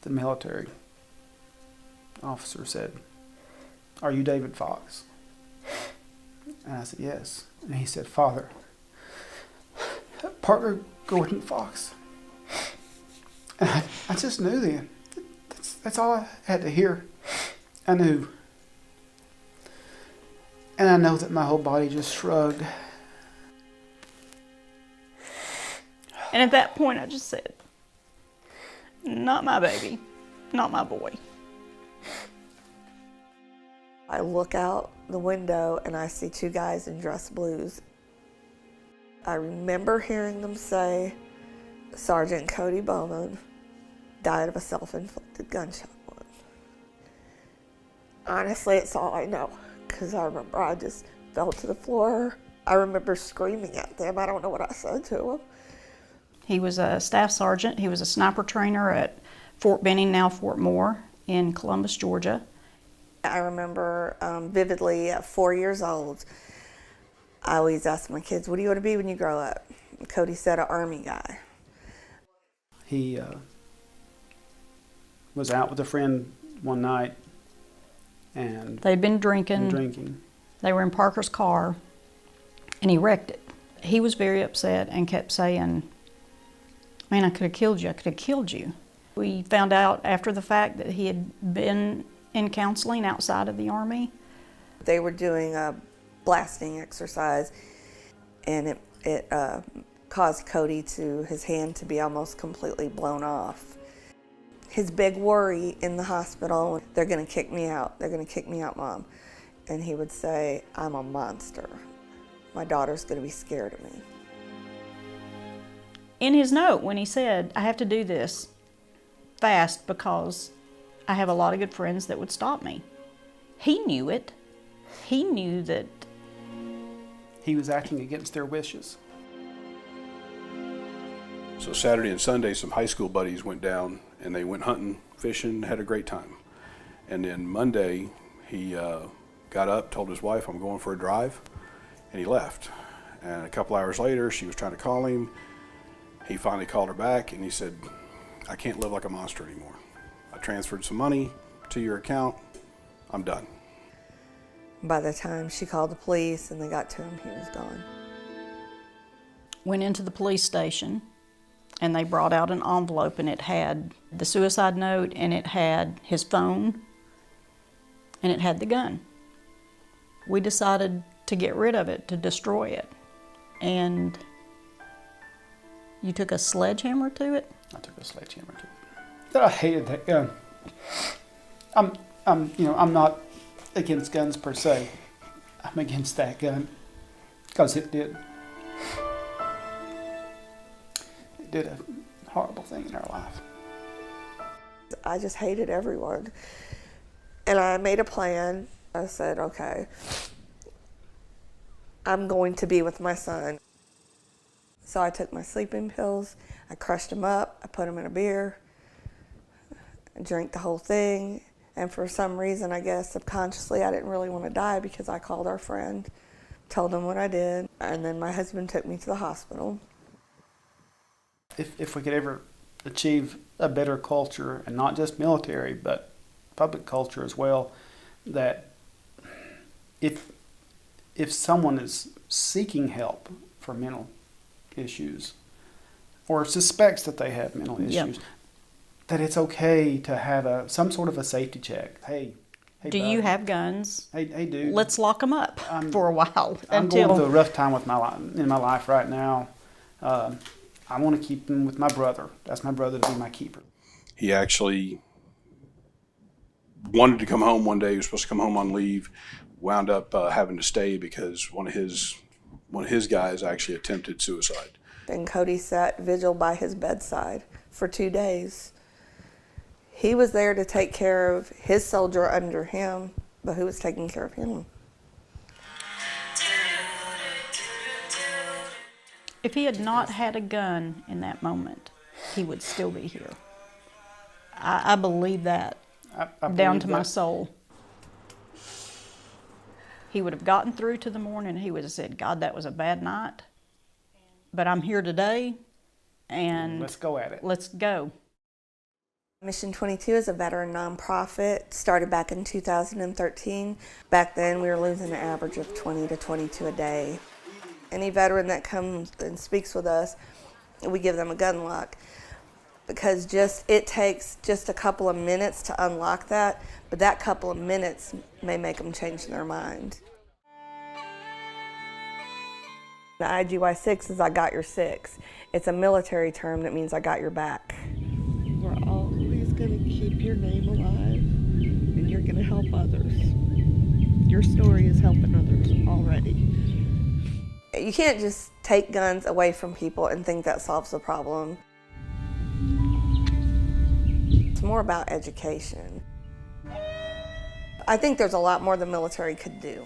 The military officer said, "Are you David Fox?" And I said, "Yes." And he said, "Father, Parker Gordon Fox." And I just knew then. That's all I had to hear. I knew. And I know that my whole body just shrugged. And at that point, I just said, not my baby, not my boy. I look out the window and I see two guys in dress blues. I remember hearing them say, Sergeant Cody Bowman died of a self-inflicted gunshot wound. Honestly, it's all I know, because I remember I just fell to the floor. I remember screaming at them. I don't know what I said to them. He was a staff sergeant. He was a sniper trainer at Fort Benning, now Fort Moore, in Columbus, Georgia. I remember vividly at 4 years old, I always asked my kids, what do you want to be when you grow up? And Cody said, an Army guy. He was out with a friend one night, and they'd been drinking. They were in Parker's car, and he wrecked it. He was very upset and kept saying, man, I could have killed you, I could have killed you. We found out after the fact that he had been in counseling outside of the Army. They were doing a blasting exercise, and it caused Cody his hand to be almost completely blown off. His big worry in the hospital, they're gonna kick me out, Mom. And he would say, I'm a monster. My daughter's gonna be scared of me. In his note, when he said, I have to do this fast because I have a lot of good friends that would stop me. He knew it. He knew that he was acting against their wishes. So Saturday and Sunday, some high school buddies went down and they went hunting, fishing, had a great time. And then Monday, he got up, told his wife, I'm going for a drive, and he left. And a couple hours later, she was trying to call him. He finally called her back and he said, I can't live like a monster anymore. I transferred some money to your account. I'm done. By the time she called the police and they got to him, he was gone. Went into the police station and they brought out an envelope and it had the suicide note and it had his phone and it had the gun. We decided to get rid of it, to destroy it. And you took a sledgehammer to it? I took a sledgehammer to it. I hated that gun. I'm not against guns per se. I'm against that gun because it did a horrible thing in our life. I just hated everyone. And I made a plan. I said, okay, I'm going to be with my son. So I took my sleeping pills, I crushed them up, I put them in a beer, I drank the whole thing, and for some reason, I guess subconsciously, I didn't really want to die because I called our friend, told him what I did, and then my husband took me to the hospital. If we could ever achieve a better culture, and not just military, but public culture as well, that if someone is seeking help for mental issues or suspects that they have mental issues, that it's okay to have some sort of a safety check. Hey, do you have guns? Hey, dude. Let's lock them up for a while. I'm going through a rough time with in my life right now. I want to keep them with my brother. That's my brother to be my keeper. He actually wanted to come home one day. He was supposed to come home on leave. Wound up having to stay because one of his guys actually attempted suicide. And Cody sat vigil by his bedside for 2 days. He was there to take care of his soldier under him, but who was taking care of him? If he had not had a gun in that moment, he would still be here. I believe that I down believe to my that. soul. He would have gotten through to the morning. He would have said, God, that was a bad night, but I'm here today, and let's go at it. Let's go. Mission 22 is a veteran nonprofit, started back in 2013. Back then we were losing an average of 20 to 22 a day. Any veteran that comes and speaks with us, we give them a gun lock, because it takes just a couple of minutes to unlock that, but that couple of minutes may make them change their mind. The IGY 6 is I got your six. It's a military term that means I got your back. We're always going to keep your name alive, and you're going to help others. Your story is helping others already. You can't just take guns away from people and think that solves the problem. It's more about education. I think there's a lot more the military could do.